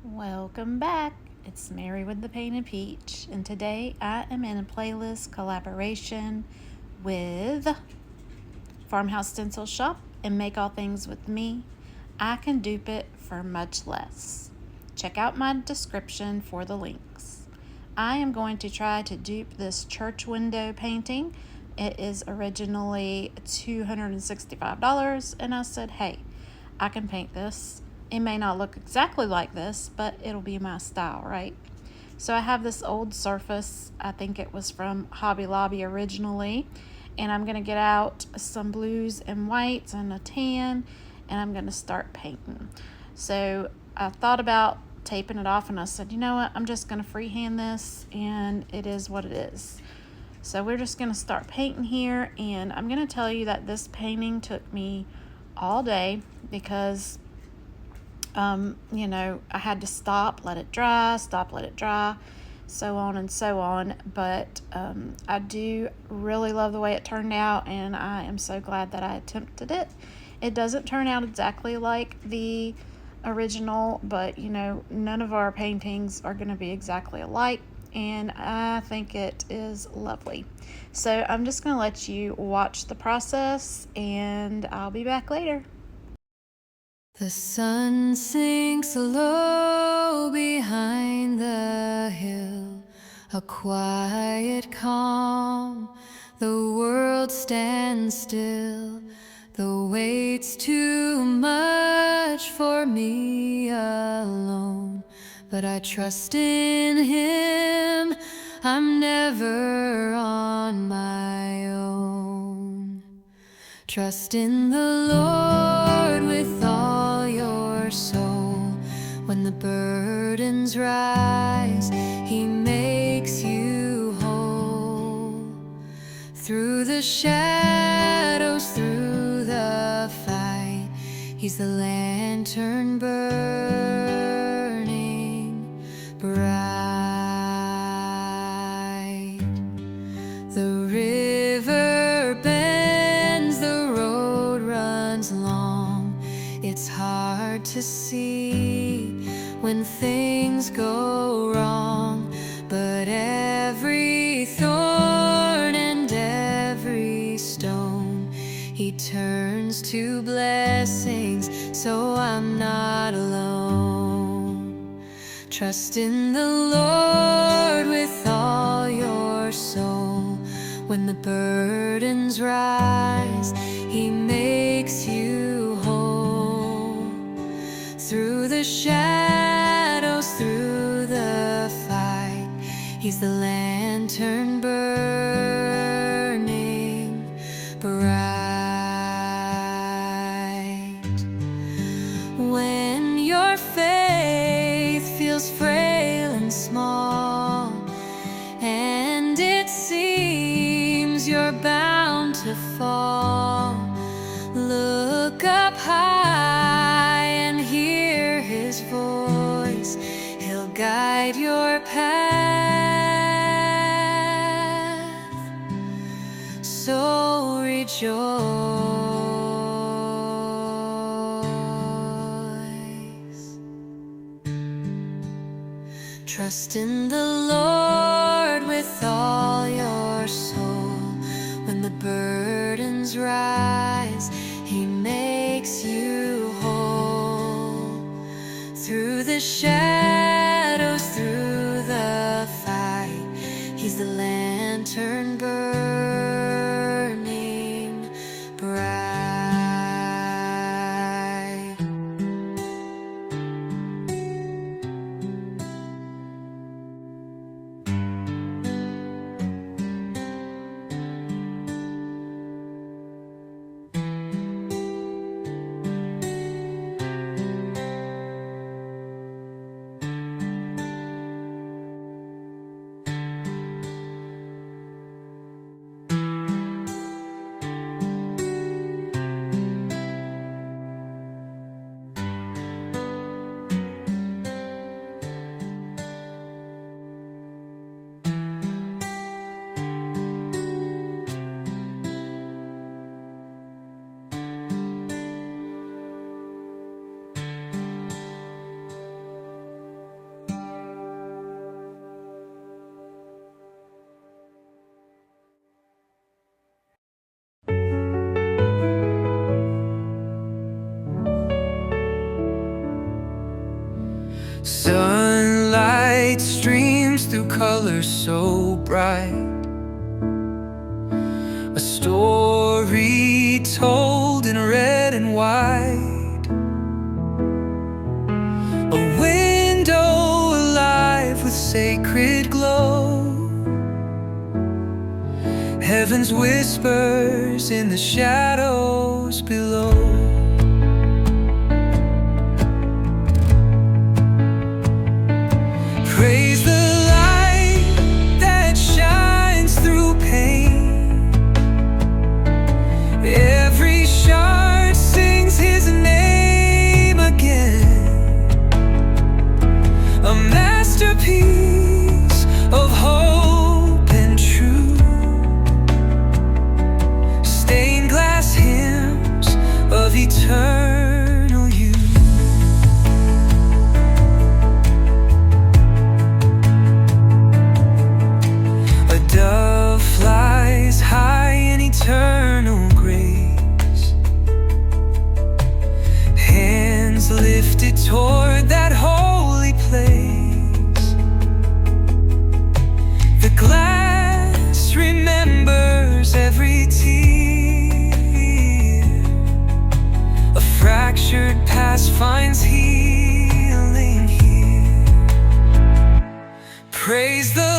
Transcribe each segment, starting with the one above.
Welcome back. It's Mary with the Painted Peach, and today I am in a playlist collaboration with Farmhouse Stencil Shop and Make All Things With Me. I can dupe it for much less. Check out my description for the links. I am going to try to dupe this church window painting. It is originally $265, and I said, hey, I can paint this. It may not look exactly like this, but it'll be my style, right? So I have this old surface. I think it was from Hobby Lobby originally. And I'm going to get out some blues and whites and a tan, and I'm going to start painting. So I thought about taping it off, and I said, you know what? I'm just going to freehand this, and it is what it is. So we're just going to start painting here, and I'm going to tell you that this painting took me all day because I had to stop, let it dry, stop, let it dry, so on and so on. But I do really love the way it turned out, and I am so glad that I attempted it. It doesn't turn out exactly like the original, but none of our paintings are going to be exactly alike, and I think it is lovely. So I'm just going to let you watch the process, and I'll be back later. The sun sinks low behind the hill, a quiet calm. The world stands still. The weight's too much for me alone, but I trust in Him. I'm never on my own. Trust in the Lord with all your soul. When the burdens rise, He makes you whole. Through the shadows, through the fight, He's the lantern burning bright. The river bends, the road runs long. It's hard to see when things go wrong, but every thorn and every stone He turns to blessings, so I'm not alone. Trust in the Lord with all your soul. When the burdens rise, He makes you whole. Through the shadows, through the fight, He's the lantern burning bright. When your faith feels frail and small, and it seems you're bound to fall, look up high and hear His voice. He'll guide your path, so rejoice. Trust in the Lord with all your soul. When the burdens rise, He makes you whole. Through the shadows, through the fight, He's the lantern burning bright. Sunlight streams through colors so bright, a story told in red and white, a window alive with sacred glow, heaven's whispers in the shadows below. Praise the light that shines through pain. Every shard sings his name again. A masterpiece of hope and truth. Stained glass hymns of eternal youth. Dove flies high in eternal grace, hands lifted toward that holy place. The glass remembers every tear, a fractured past finds healing here. Praise the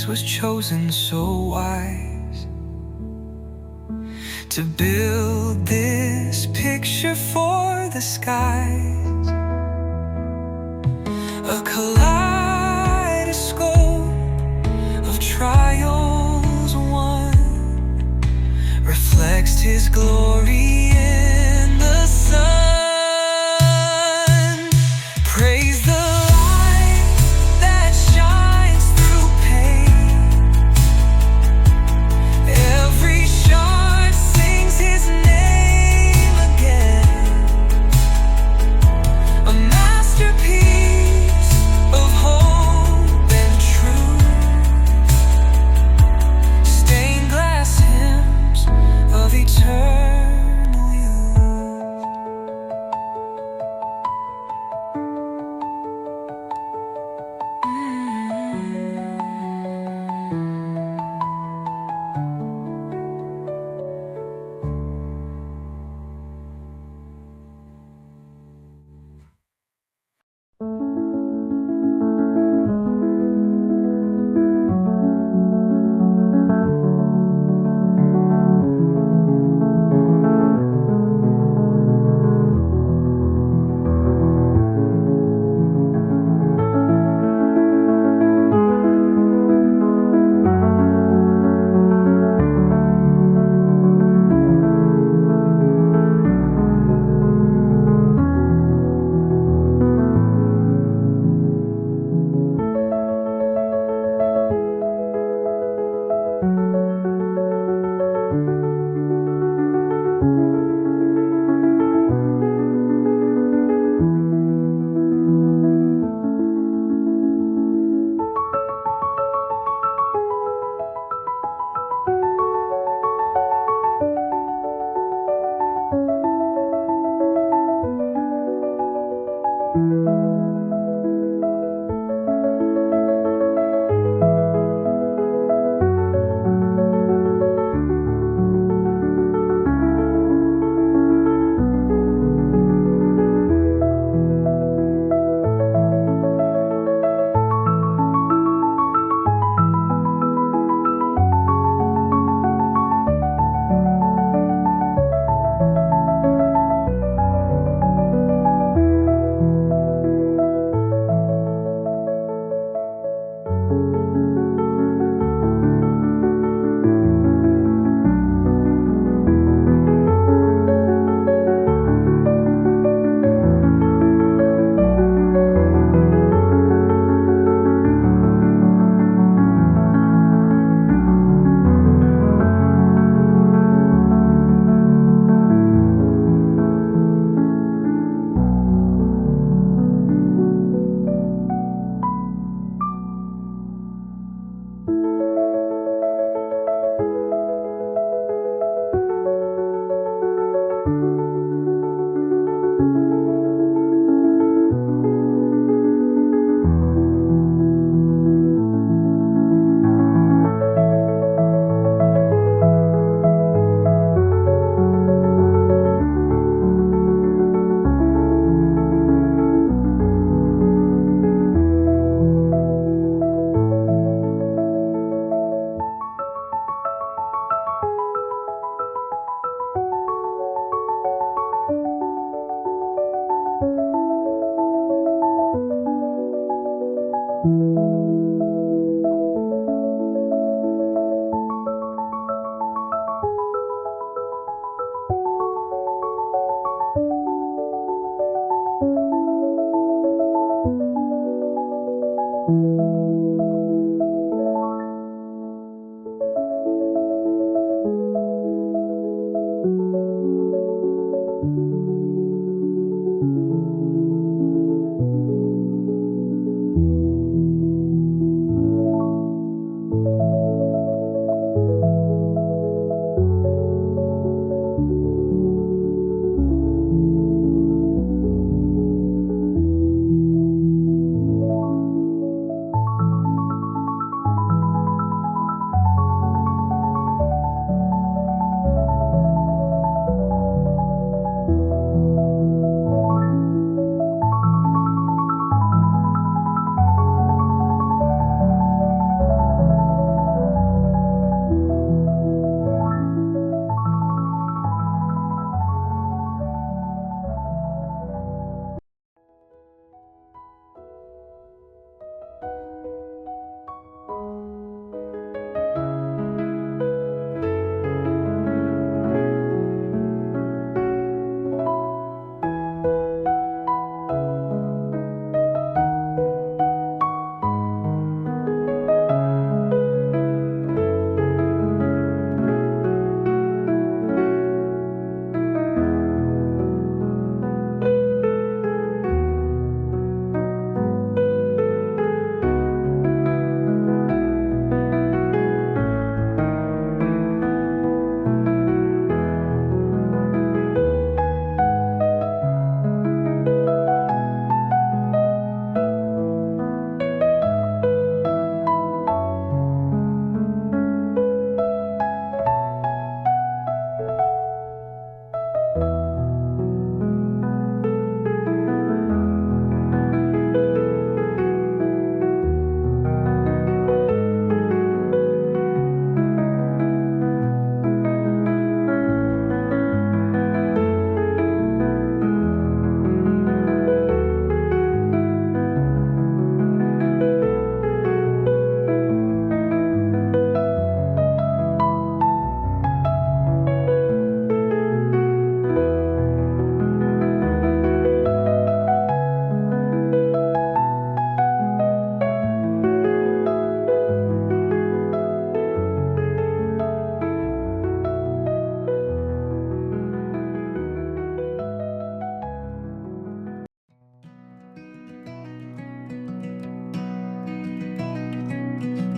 was chosen so wise to build this picture for the skies, a kaleidoscope of trials won, reflects his glory in the sun. Praise the eternal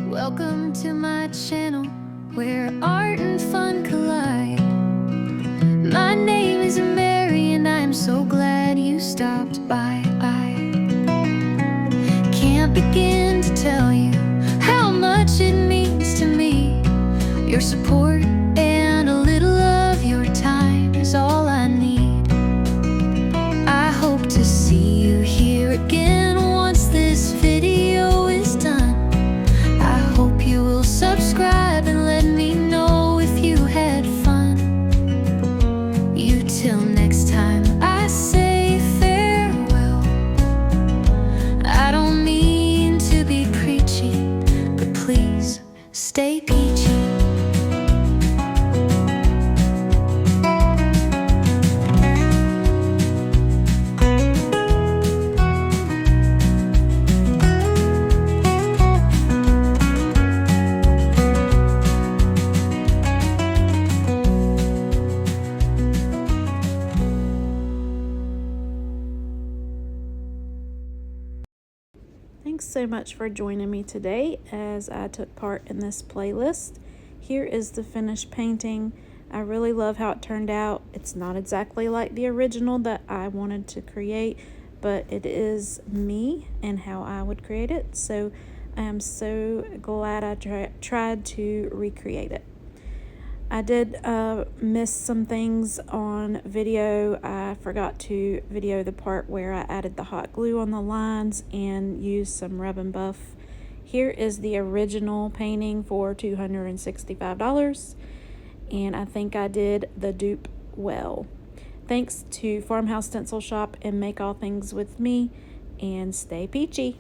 Welcome to my channel, where art and fun collide. My name is Mary, and I'm so glad you stopped by. I can't begin to tell you how much it means to me. Your support and a little of your time is all I need. I hope to see you here again once this video is done. I hope you will subscribe and let me know if you had fun. You till next time, I say farewell. I don't mean to be preachy, but please stay peachy. Thanks so much for joining me today as I took part in this playlist. Here is the finished painting. I really love how it turned out. It's not exactly like the original that I wanted to create, but it is me and how I would create it. So I am so glad I tried to recreate it. I did miss some things on video. I forgot to video the part where I added the hot glue on the lines and used some rub and buff. Here is the original painting for $265, and I think I did the dupe well. Thanks to Farmhouse Stencil Shop and Make All Things With Me, and stay peachy.